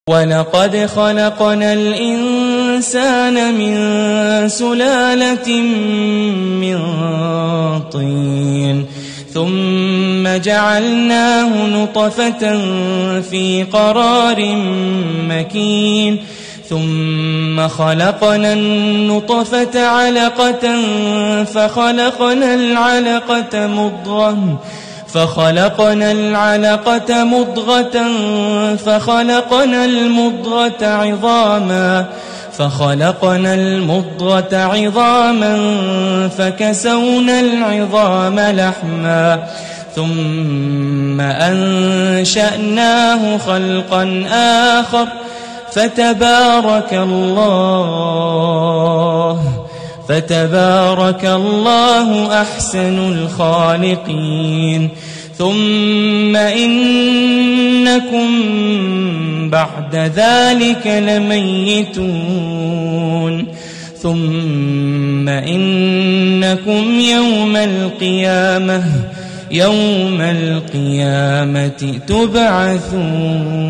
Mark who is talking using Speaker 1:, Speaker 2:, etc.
Speaker 1: وَلَقَدْ خَلَقْنَا الْإِنسَانَ مِنْ سُلَالَةٍ مِنْ طِينٍ ثُمَّ جَعَلْنَاهُ نُطْفَةً فِي قَرَارٍ مَكِينٍ ثُمَّ خَلَقْنَا النُّطْفَةَ عَلَقَةً فَخَلَقْنَا الْعَلَقَةَ مُضْغَةً فَخَلَقْنَا الْمُضْغَةَ عِظَامًا فَكَسَوْنَا الْعِظَامَ لَحْمًا ثُمَّ أَنشَأْنَاهُ خَلْقًا آخَرَ فتبارك الله أحسن الخالقين. ثم إنكم بعد ذلك لميتون ثم إنكم يوم القيامة تبعثون.